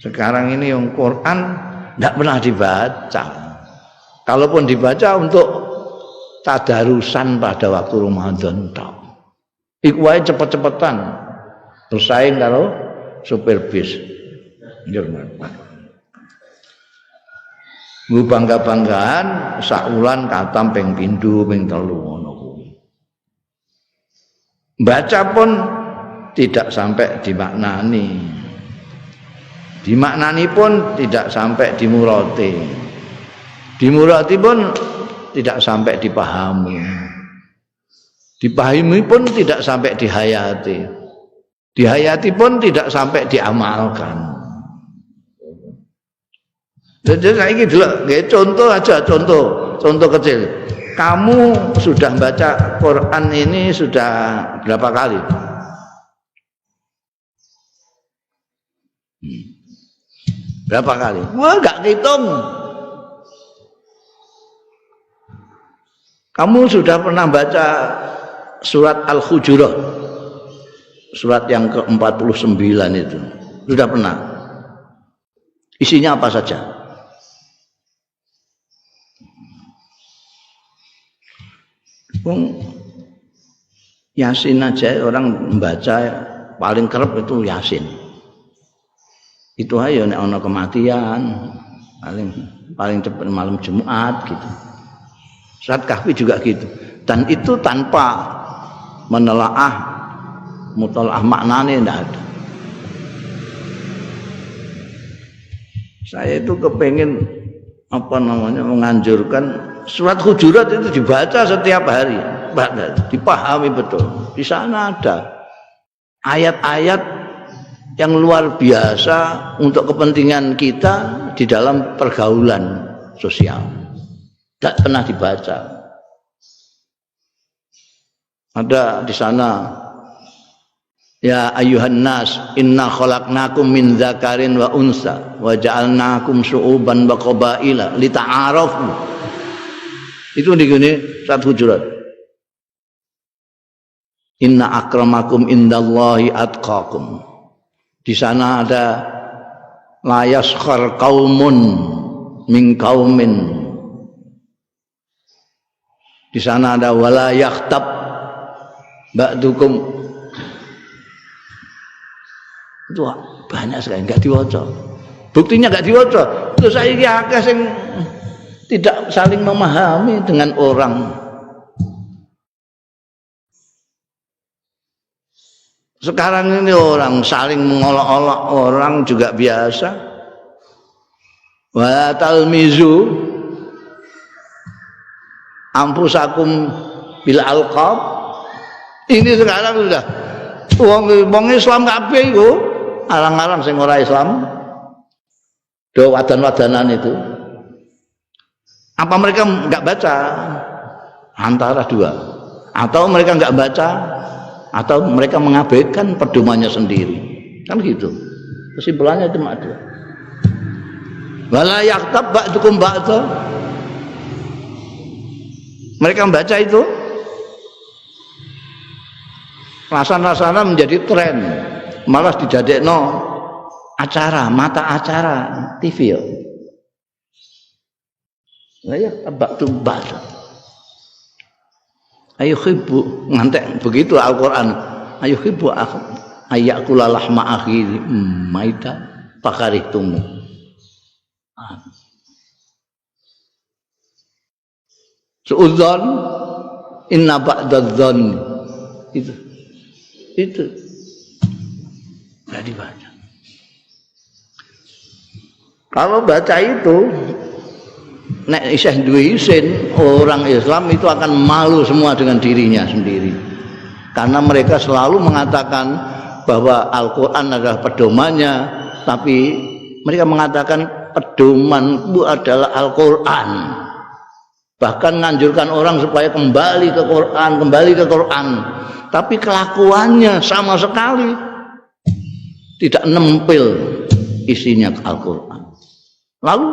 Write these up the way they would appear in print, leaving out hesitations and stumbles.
Sekarang ini yang Quran tidak pernah dibaca. Kalaupun dibaca untuk tadarusan pada waktu Ramadan tok. Iku wae cepet-cepetan bersaing karo supir bis. Nggo bangga-banggaan sak wulan katam ping pindho ping telu ngono kuwi. Baca pun tidak sampai dimaknani. Dimaknani pun tidak sampai dimurati. Dimurati pun tidak sampai dipahami. Dipahami pun tidak sampai dihayati. Dihayati pun tidak sampai diamalkan. Jadi saya ini dulu, contoh aja, contoh kecil. Kamu sudah baca Quran ini sudah berapa kali? Berapa kali? Wah, nggak hitung. Kamu sudah pernah baca surat Al-Hujurat, surat yang ke-49 itu, sudah pernah? Isinya apa saja? Yasin aja orang membaca paling kerep itu Yasin. Itu aja nek ana kematian paling cepat malam Jumat gitu. Surat Kahfi juga gitu. Dan itu tanpa menelaah mutalaah maknanya tidak ada. Saya itu kepengen menganjurkan surat Hujurat itu dibaca setiap hari, dipahami betul. Di sana ada ayat-ayat yang luar biasa untuk kepentingan kita di dalam pergaulan sosial. Tidak pernah dibaca. Ada di sana, ya ayyuhan nas inna khalaqnakum min dzakarin wa unsa wa ja'alnakum syu'uban wa qabaila lita'arafu. Itu di sini surat Hujurat. Inna akramakum indallahi atqakum. Di sana ada la yaskhar qaumun min qaumin. Di sana ada wala yakhtab ba'dukum. Itu banyak sekali enggak diwaca. Buktinya enggak diwaca. Terus saiki akeh sing tidak saling memahami dengan orang. Sekarang ini orang saling mengolok-olok orang juga biasa. Wa talmizu ampusakum bil alqab. Ini sekarang sudah wong Islam kabeh iku alang-alang sing ora Islam. Do wadan-wadanan itu. Apa mereka enggak baca? Antara dua. Atau mereka enggak baca, atau mereka mengabaikan pedomannya sendiri. Kan gitu. Kesimpulannya cuma dua. Wala yaktab ba'dukum ba'da. Mereka membaca itu rasana-rasana menjadi tren. Malah dijadekno acara, mata acara TV. Ya tabak tumbal. Ayo khibu ngantek begitu Al-Qur'an. Ayo khibu ayakula lahma akhi maita fakarihtum. Suudzon inna ba'dadzon itu enggak dibaca. Kalau baca itu nek isih duwe isin, orang Islam itu akan malu semua dengan dirinya sendiri. Karena mereka selalu mengatakan bahwa Al-Qur'an adalah pedomannya, tapi mereka mengatakan pedomanku adalah Al-Qur'an. Bahkan menganjurkan orang supaya kembali ke Quran. Tapi kelakuannya sama sekali tidak nempel isinya Al-Qur'an. Lalu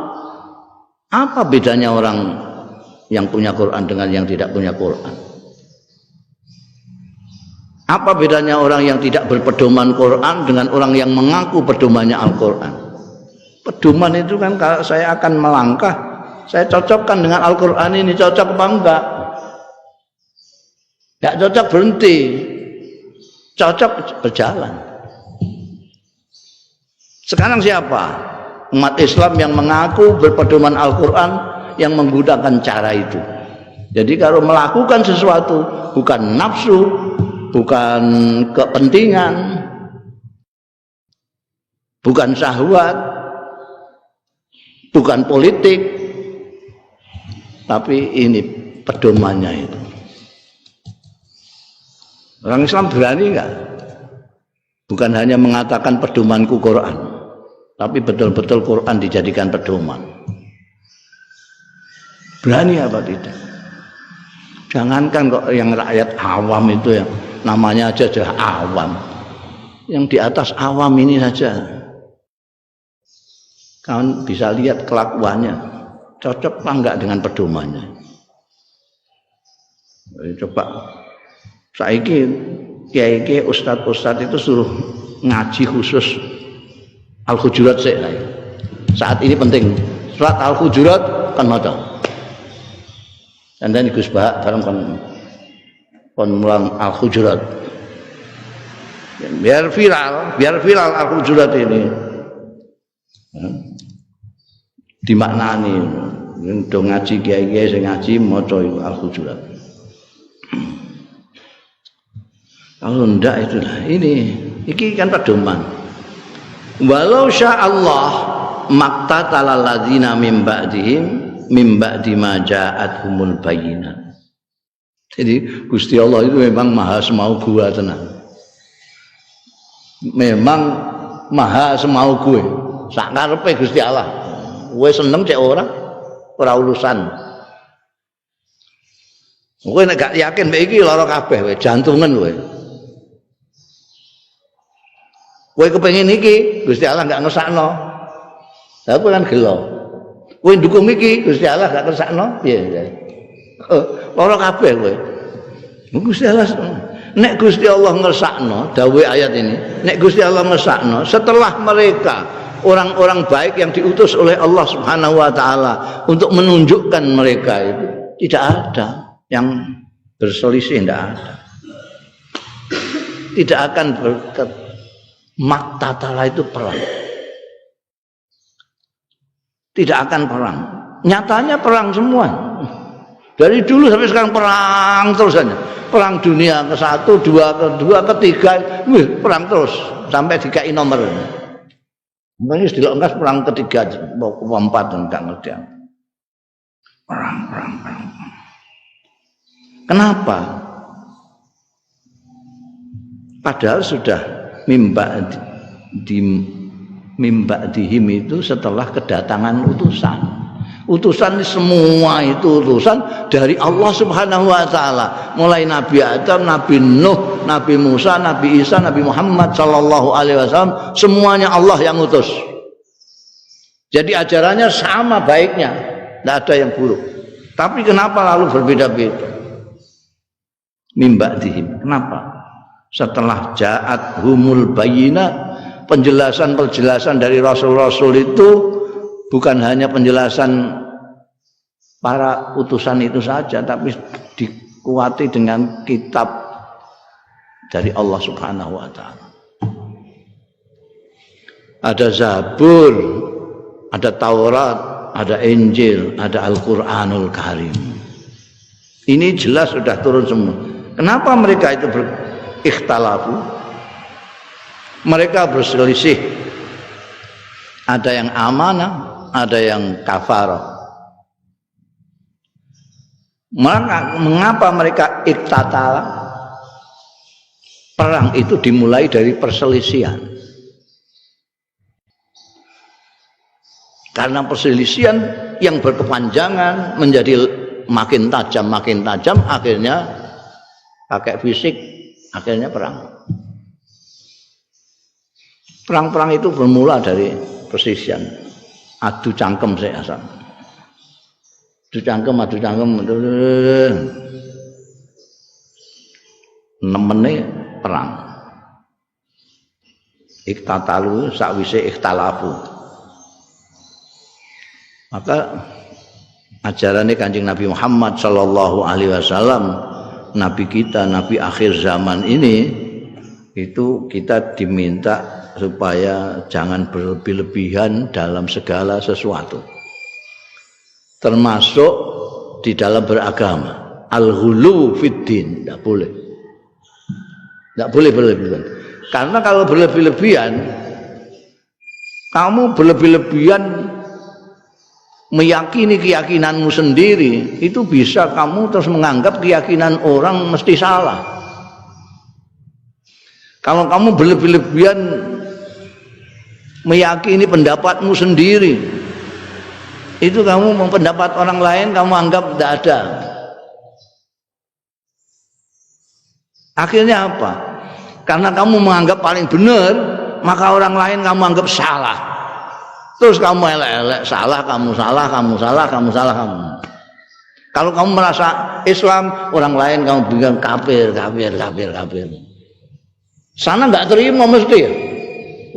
apa bedanya orang yang punya Quran dengan yang tidak punya Quran? Apa bedanya orang yang tidak berpedoman Quran dengan orang yang mengaku pedomannya Al-Quran? Pedoman itu kan kalau saya akan melangkah, saya cocokkan dengan Al-Quran ini, cocok apa enggak? Enggak cocok berhenti, cocok berjalan. Sekarang siapa? Umat Islam yang mengaku berpedoman Al-Quran yang menggunakan cara itu. Jadi kalau melakukan sesuatu bukan nafsu, bukan kepentingan, bukan syahwat, bukan politik, tapi ini pedomannya itu. Orang Islam berani enggak? Bukan hanya mengatakan pedomanku Quran, tapi betul-betul Quran dijadikan pedoman. Berani apa tidak? Jangankan kok yang rakyat awam itu yang namanya aja awam. Yang di atas awam ini saja. Kawan bisa lihat kelakuannya. Cocok apa enggak dengan pedomannya? Coba saiki kiai-kiai ustadz itu suruh ngaji khusus Al-Hujurat saat ini penting. Surat Al-Hujurat kan maca. Dan dan Gus Bah bareng kon mulang Al-Hujurat. Biar viral Al-Hujurat ini. Dimaknani do ngaji kiai-kiai sing ngaji maca Al-Hujurat. Kalau ndak itulah iki kan pedoman. Walau sya'allah maqtatalal ladzina min ba'di ma ja'atuhumul bayyinat. Jadi Gusti Allah itu memang maha semau gua tenan. Memang maha semau gue. Sak karepe Gusti Allah. Kowe seneng cek ora urusan. Kowe nek gak yakin mek iki lara kabeh kowe, jantungan kowe. Kowe kepengin iki, Gusti Allah enggak ngesakno. Lah kowe kan gelo. Kowe ndukung iki, Gusti Allah enggak ngesakno, piye? Lara kabeh kowe. Gusti Allah nek Gusti Allah ngesakno, dawuh ayat ini, nek Gusti Allah ngesakno setelah mereka orang-orang baik yang diutus oleh Allah Subhanahu wa taala untuk menunjukkan mereka itu tidak ada yang berselisih, tidak ada. Tidak akan Maktatala itu perang. Tidak akan perang. Nyatanya perang semua. Dari dulu sampai sekarang perang terus saja. Perang dunia ke-1, 2, ke-2, ke-3, perang terus sampai dikai nomor. Mungkin dilonggas perang ke-3, ke-4 enggak ngerti. Perang. Kenapa? Padahal sudah mimba dihim itu setelah kedatangan utusan semua itu utusan dari Allah Subhanahu wa taala, mulai Nabi Adam, Nabi Nuh, Nabi Musa, Nabi Isa, Nabi Muhammad sallallahu alaihi wasallam, semuanya Allah yang utus. Jadi ajarannya sama baiknya, tidak ada yang buruk. Tapi kenapa lalu berbeda-beda? Mimba dihim. Kenapa? Setelah ja'at humul bayyinat, penjelasan dari rasul-rasul itu bukan hanya penjelasan para utusan itu saja, tapi dikuati dengan kitab dari Allah Subhanahu wa taala. Ada Zabur, ada Taurat, ada Injil, ada Al-Qur'anul Karim. Ini jelas sudah turun semua. Kenapa mereka itu ikhtalafu? Mereka berselisih. Ada yang amanah, ada yang kafarah. Mengapa mereka iktatala? Perang itu dimulai dari perselisihan. Karena perselisihan yang berkepanjangan menjadi makin tajam, akhirnya pakai fisik, akhirnya perang. Perang-perang itu bermula dari perselisihan, adu cangkem saya asal. Adu cangkem, nemene perang. Iktatalu sakwise ikhtalafu. Maka ajaran Kanjeng Nabi Muhammad sallallahu alaihi wasallam, nabi kita, nabi akhir zaman ini, itu kita diminta supaya jangan berlebih-lebihan dalam segala sesuatu. Termasuk di dalam beragama. Al-ghulu fiddin, tidak boleh. Tidak boleh berlebihan. Karena kalau berlebih-lebihan, kamu berlebih-lebihan meyakini keyakinanmu sendiri, itu bisa kamu terus menganggap keyakinan orang mesti salah. Kalau kamu berlebih-lebihan meyakini pendapatmu sendiri, itu kamu pendapat orang lain kamu anggap tidak ada. Akhirnya apa? Karena kamu menganggap paling benar, maka orang lain kamu anggap salah. Terus kamu elek-elek, salah, kamu salah, kamu salah, kamu salah, kamu. Kalau kamu merasa Islam, orang lain kamu bilang kafir, kafir, kafir, kafir. Sana nggak terima mesti ya.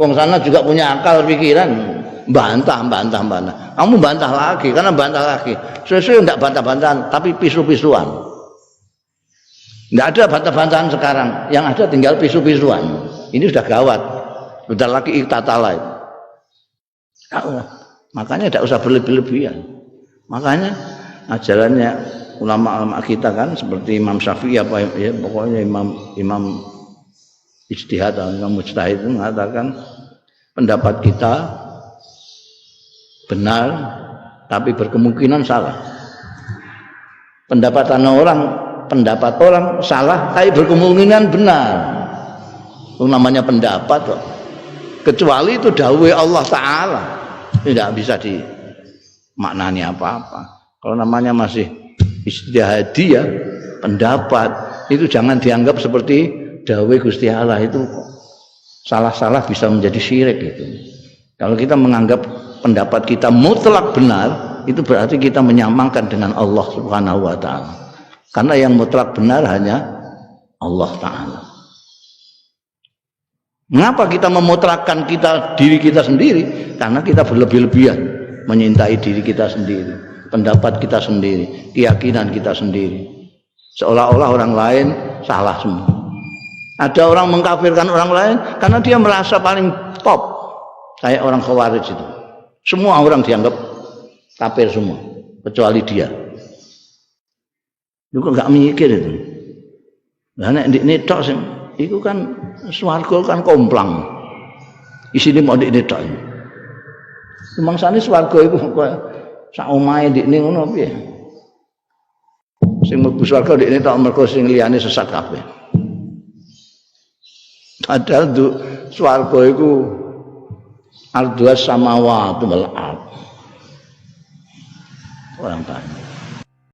Wong sana juga punya akal pikiran, bantah. Kamu bantah lagi, karena bantah lagi. Sesuai enggak bantah-bantahan, tapi pisu-pisuan. Enggak ada bantah-bantahan sekarang, yang ada tinggal pisu-pisuan. Ini sudah gawat. Sudah lagi iktatala. Makanya tidak usah berlebih-lebihan. Makanya ajarannya ulama-ulama kita kan seperti Imam Syafi'i apa ya, pokoknya imam ijtihad atau imam mujtahid itu mengatakan pendapat kita benar tapi berkemungkinan salah. Pendapat orang salah tapi berkemungkinan benar. Itu namanya pendapat kok. Kecuali itu dawuh Allah Ta'ala, tidak bisa dimaknani apa-apa. Kalau namanya masih ijtihadiyah, pendapat itu jangan dianggap seperti dawuh Gusti Allah, itu salah-salah bisa menjadi syirik gitu. Kalau kita menganggap pendapat kita mutlak benar, itu berarti kita menyamakan dengan Allah Subhanahu wa taala. Karena yang mutlak benar hanya Allah Ta'ala. Mengapa kita memutrakkan diri kita sendiri? Karena kita berlebih-lebihan menyintai diri kita sendiri, pendapat kita sendiri, keyakinan kita sendiri. Seolah-olah orang lain salah semua. Ada orang mengkafirkan orang lain karena dia merasa paling top, kayak orang Khawarij itu. Semua orang dianggap kafir semua, kecuali dia. Itu nggak mikir itu. Lah nek ndekne tok sing iku kan swarga kan komplang. Isine mau ndekne tok. Mangsane swarga iku koyo sak omahe ndekne ngono piye? Sing mlebu swarga ndekne tok mergo sing liyane sesat kabeh. Padahal swarga iku ardhas samawati wal ardh. Orang tanya.